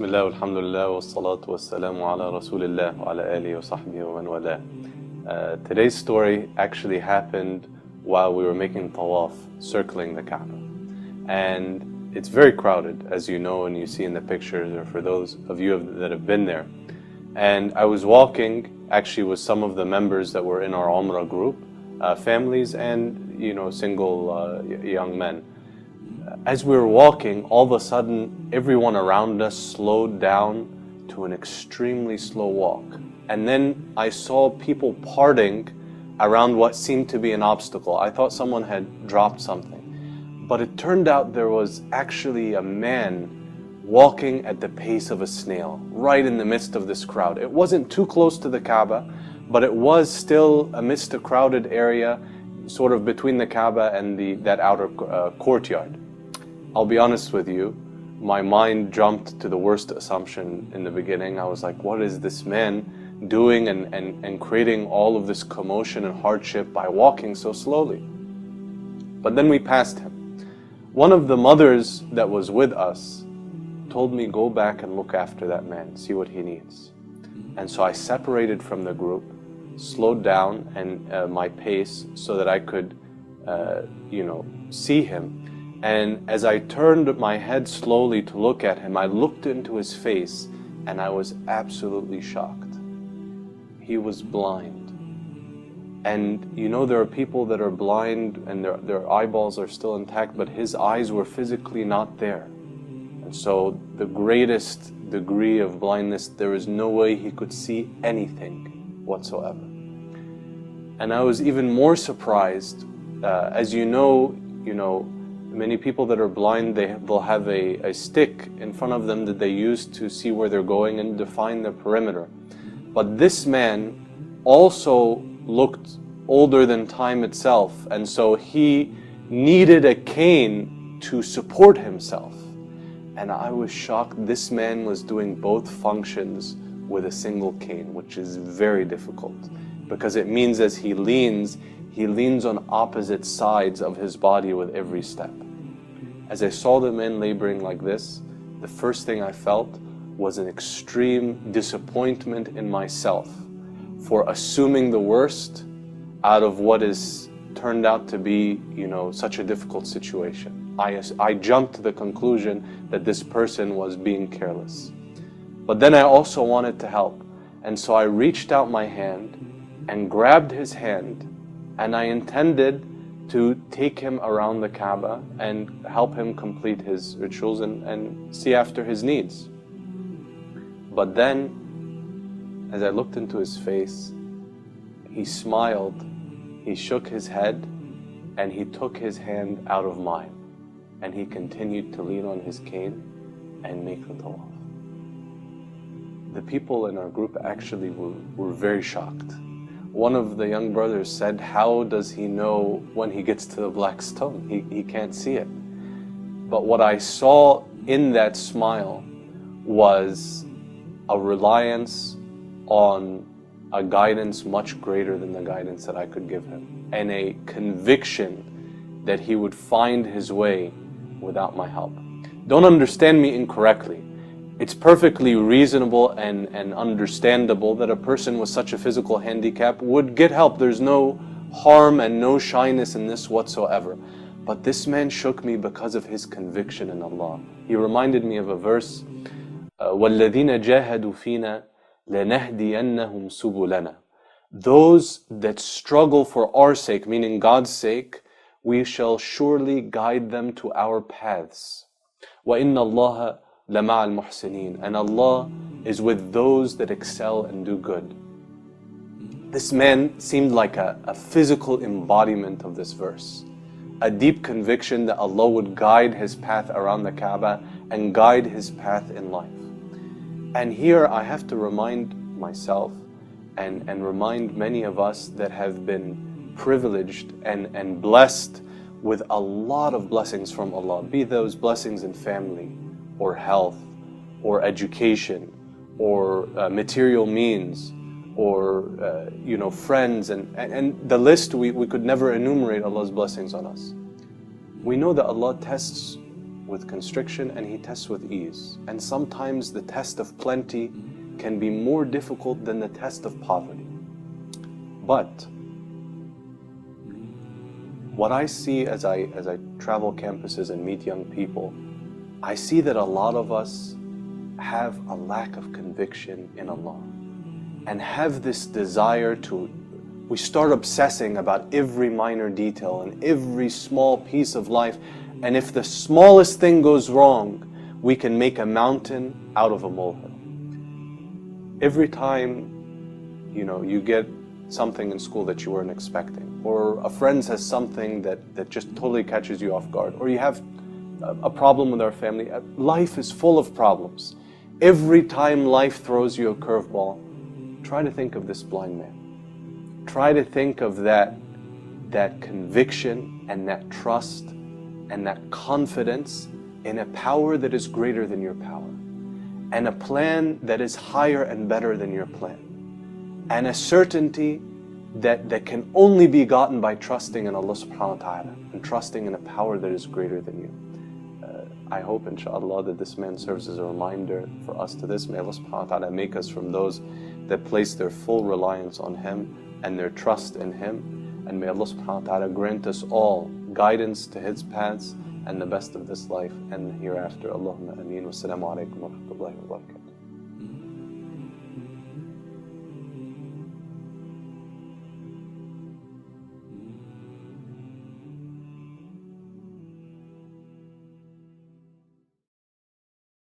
بسم الله والحمد لله والصلاة والسلام على رسول الله وعلى آله وصحبه ومن والاه. Today's story actually happened while we were making tawaf, circling the Kaaba. And it's very crowded, as you know and you see in the pictures, or for those of you that have been there. And I was walking actually with some of the members that were in our Umrah group, families and single young men. As we were walking, all of a sudden, everyone around us slowed down to an extremely slow walk. And then I saw people parting around what seemed to be an obstacle. I thought someone had dropped something. But it turned out there was actually a man walking at the pace of a snail, right in the midst of this crowd. It wasn't too close to the Kaaba, but it was still amidst a crowded area, sort of between the Kaaba and that outer courtyard. I'll be honest with you, my mind jumped to the worst assumption in the beginning. I was like, what is this man doing and creating all of this commotion and hardship by walking so slowly? But then we passed him. One of the mothers that was with us told me, go back and look after that man, see what he needs. And so I separated from the group, slowed down and my pace so that I could see him. And as I turned my head slowly to look at him, I looked into his face and I was absolutely shocked. He was blind. And there are people that are blind and their eyeballs are still intact, but his eyes were physically not there. And so the greatest degree of blindness, there is no way he could see anything whatsoever. And I was even more surprised, as you know, many people that are blind, they'll have a stick in front of them that they use to see where they're going and define the perimeter. But this man also looked older than time itself, and so he needed a cane to support himself. And I was shocked. This man was doing both functions with a single cane, which is very difficult, because it means as he leans on opposite sides of his body with every step. As I saw the men laboring like this, the first thing I felt was an extreme disappointment in myself for assuming the worst out of what is turned out to be, such a difficult situation. I jumped to the conclusion that this person was being careless. But then I also wanted to help. And so I reached out my hand and grabbed his hand, and I intended to take him around the Kaaba and help him complete his rituals and see after his needs. But then, as I looked into his face, he smiled, he shook his head, and he took his hand out of mine, and he continued to lean on his cane and make the tawaf. The people in our group actually were very shocked. One of the young brothers said, how does he know when he gets to the black stone? He can't see it. But what I saw in that smile was a reliance on a guidance much greater than the guidance that I could give him, and a conviction that he would find his way without my help. Don't understand me incorrectly. It's perfectly reasonable and understandable that a person with such a physical handicap would get help. There's no harm and no shyness in this whatsoever. But this man shook me because of his conviction in Allah. He reminded me of a verse, وَالَّذِينَ جَاهَدُوا فِينَا لَنَهْدِيَنَّهُمْ سُبُلَنَا. Those that struggle for our sake, meaning God's sake, we shall surely guide them to our paths. وَإِنَّ اللَّهَ لَمَعَ الْمُحْسِنِينَ. And Allah is with those that excel and do good. This man seemed like a physical embodiment of this verse. A deep conviction that Allah would guide his path around the Kaaba and guide his path in life. And here I have to remind myself and remind many of us that have been privileged and blessed with a lot of blessings from Allah, be those blessings in family, or health, or education, or material means, or friends, and the list, we could never enumerate Allah's blessings on us. We know that Allah tests with constriction and he tests with ease. And sometimes the test of plenty can be more difficult than the test of poverty. But what I see as I travel campuses and meet young people, I see that a lot of us have a lack of conviction in Allah and have this desire we start obsessing about every minor detail and every small piece of life, and if the smallest thing goes wrong, we can make a mountain out of a molehill. Every time, you get something in school that you weren't expecting, or a friend says something that just totally catches you off guard, or you have a problem with our family. Life is full of problems. Every time life throws you a curveball, try to think of this blind man. Try to think of that conviction and that trust and that confidence in a power that is greater than your power, and a plan that is higher and better than your plan, and a certainty that can only be gotten by trusting in Allah subhanahu wa ta'ala and trusting in a power that is greater than you. I hope, inshallah, that this man serves as a reminder for us to this. May Allah subhanahu wa ta'ala make us from those that place their full reliance on Him and their trust in Him. And may Allah subhanahu wa ta'ala grant us all guidance to His paths and the best of this life and hereafter. Allahumma ameen. Wassalamu alaikum wa rahmatullahi wa barakatuh.